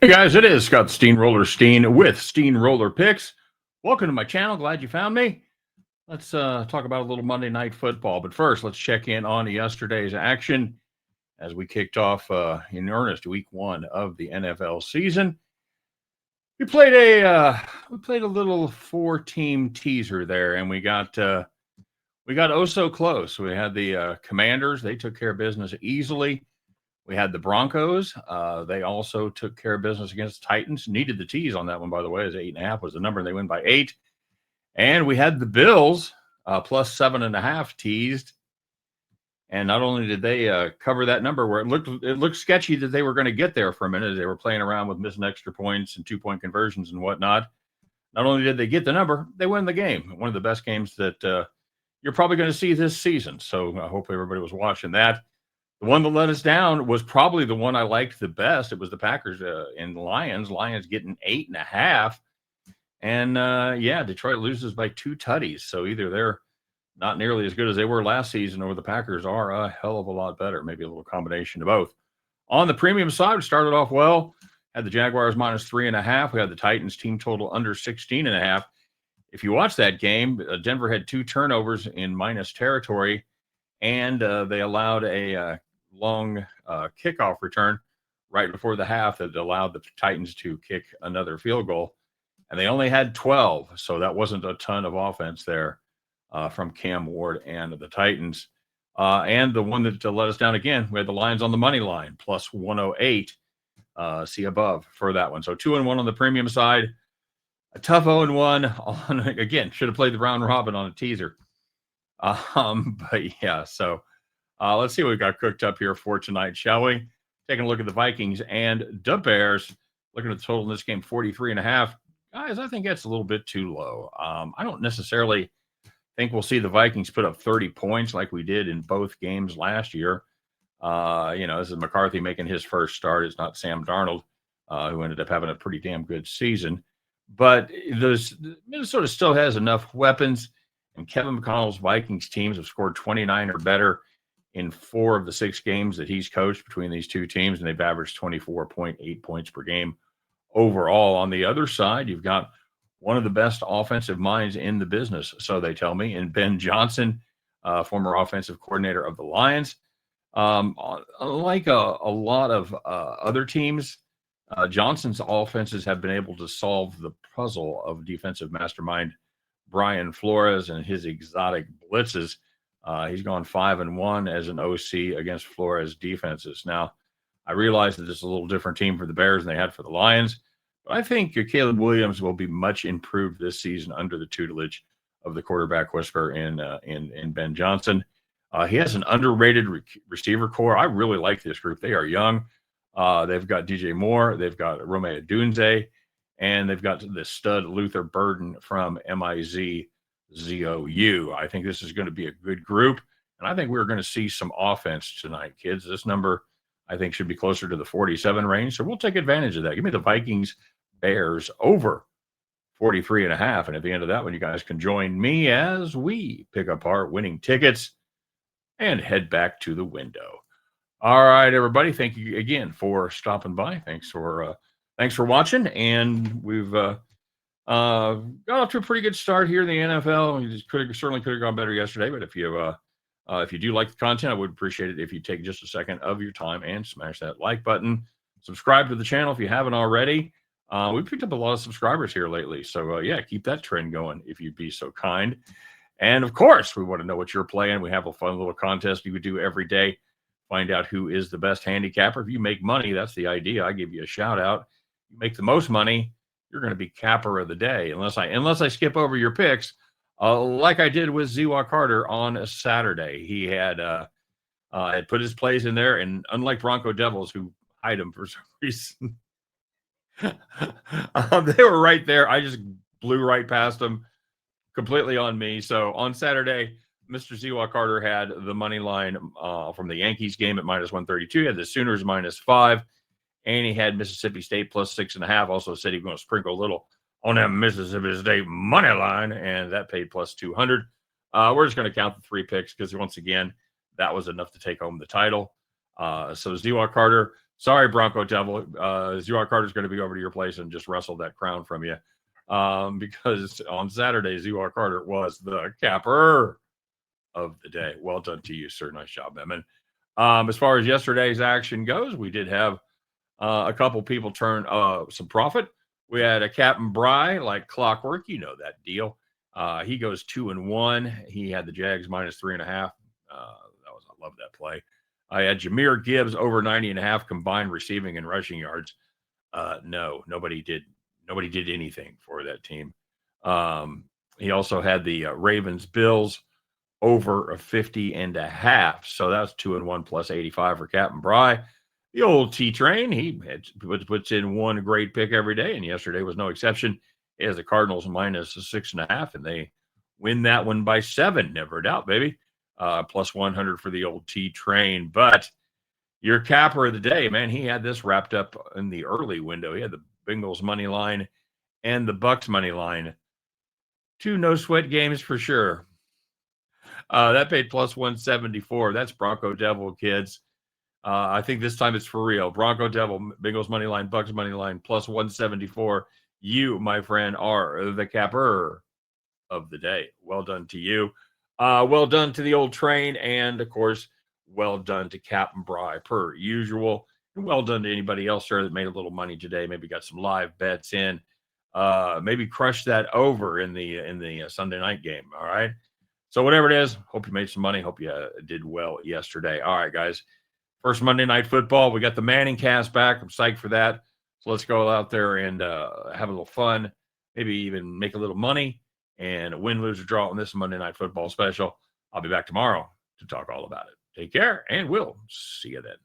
Hey guys, it is Scott Steamroller Steen with Steamroller Picks. Welcome to my channel. Glad you found me. Let's talk about a little Monday Night Football. But first, let's check in on yesterday's action as we kicked off in earnest week one of the NFL season. We played a little four-team teaser there, and we got oh so close. We had the Commanders. They took care of business easily. We had the Broncos. They also took care of business against the Titans. Needed the tease on that one, by the way, as 8.5 was the number, and they win by 8. And we had the Bills plus 7.5 teased. And not only did they cover that number where it looked sketchy that they were going to get there for a minute. They were playing around with missing extra points and 2-point conversions and whatnot. Not only did they get the number, they win the game. One of the best games that you're probably going to see this season. So I hope everybody was watching that. The one that let us down was probably the one I liked the best. It was the Packers and Lions. Lions getting 8.5. And Detroit loses by 2 tutties. So either they're not nearly as good as they were last season, or the Packers are a hell of a lot better. Maybe a little combination of both. On the premium side, we started off well. Had the Jaguars minus 3.5. We had the Titans team total under 16.5. If you watch that game, Denver had 2 turnovers in minus territory, and they allowed a long kickoff return right before the half that allowed the Titans to kick another field goal. And they only had 12, so that wasn't a ton of offense there from Cam Ward and the Titans. And the one that let us down again, we had the Lions on the money line, plus 108. See above for that one. So 2-1 on the premium side. A tough 0-1 on, again, should have played the round robin on a teaser. But yeah, so let's see what we got cooked up here for tonight, shall we? Taking a look at the Vikings and the Bears. Looking at the total in this game, 43.5. Guys, I think that's a little bit too low. I don't necessarily think we'll see the Vikings put up 30 points like we did in both games last year. This is McCarthy making his first start. It's not Sam Darnold, who ended up having a pretty damn good season. But Minnesota still has enough weapons, and Kevin McConnell's Vikings teams have scored 29 or better in 4 of the 6 games that he's coached between these two teams, and they've averaged 24.8 points per game overall. On the other side, you've got one of the best offensive minds in the business, so they tell me, and Ben Johnson, former offensive coordinator of the Lions. Like a lot of other teams, Johnson's offenses have been able to solve the puzzle of defensive mastermind Brian Flores and his exotic blitzes. He's gone 5-1 as an OC against Flores defenses. Now, I realize that this is a little different team for the Bears than they had for the Lions, but I think Caleb Williams will be much improved this season under the tutelage of the quarterback whisperer in Ben Johnson. He has an underrated receiver core. I really like this group. They are young. They've got DJ Moore. They've got Rome Odunze. And they've got the stud Luther Burden from MIZZOU. I think this is going to be a good group. And I think we're going to see some offense tonight, kids. This number, I think, should be closer to the 47 range. So we'll take advantage of that. Give me the Vikings Bears over 43.5. And at the end of that one, you guys can join me as we pick apart winning tickets and head back to the window. All right, everybody. Thank you again for stopping by. Thanks for watching. And we've got off to a pretty good start here in the NFL. We certainly could have gone better yesterday. But if you do like the content, I would appreciate it if you take just a second of your time and smash that like button. Subscribe to the channel if you haven't already. We've picked up a lot of subscribers here lately. So, keep that trend going if you'd be so kind. And, of course, we want to know what you're playing. We have a fun little contest we would do every day. Find out who is the best handicapper. If you make money, that's the idea. I give you a shout out. You make the most money, you're going to be capper of the day. Unless I skip over your picks, like I did with Ziwa Carter on a Saturday. He had put his plays in there, and unlike Bronco Devils, who hide them for some reason, they were right there. I just blew right past them, completely on me. So on Saturday, Mr. Ziwa Carter had the money line from the Yankees game at minus 132. He had the Sooners -5, and he had Mississippi State plus 6.5. Also said he was going to sprinkle a little on that Mississippi State money line, and that paid plus 200. We're just going to count the 3 picks because, once again, that was enough to take home the title. So Ziwa Carter, Sorry, Bronco Devil. Zero Carter's going to be over to your place and just wrestle that crown from you. Because on Saturday, Zero Carter was the capper of the day. Well done to you, sir. Nice job, Edmund. As far as yesterday's action goes, we did have a couple people turn some profit. We had a Captain Bry, like clockwork. You know that deal. He goes 2-1. He had the Jags minus 3.5. I love that play. I had Jahmyr Gibbs over 90.5 combined receiving and rushing yards. No, nobody did anything for that team. He also had the Ravens Bills over a 50.5. So that's 2-1 plus 85 for Captain Bry. The old T Train, he puts in one great pick every day, and yesterday was no exception. He has the Cardinals minus 6.5, and they win that one by 7. Never a doubt, baby. Plus 100 for the old T Train. But your capper of the day, man, he had this wrapped up in the early window. He had the Bengals money line and the Bucks money line. 2 no sweat games for sure. That paid plus 174. That's Bronco Devil, kids. I think this time it's for real. Bronco Devil, Bengals money line, Bucks money line, plus 174. You, my friend, are the capper of the day. Well done to you. Well done to the old Train, and of course, well done to Captain Bry, per usual. And well done to anybody else there that made a little money today. Maybe got some live bets in. Maybe crush that over in the Sunday night game. All right. So whatever it is, hope you made some money. Hope you did well yesterday. All right, guys. First Monday Night Football. We got the Manning cast back. I'm psyched for that. So let's go out there and have a little fun. Maybe even make a little money and win, lose, or draw on this Monday Night Football special. I'll be back tomorrow to talk all about it. Take care, and we'll see you then.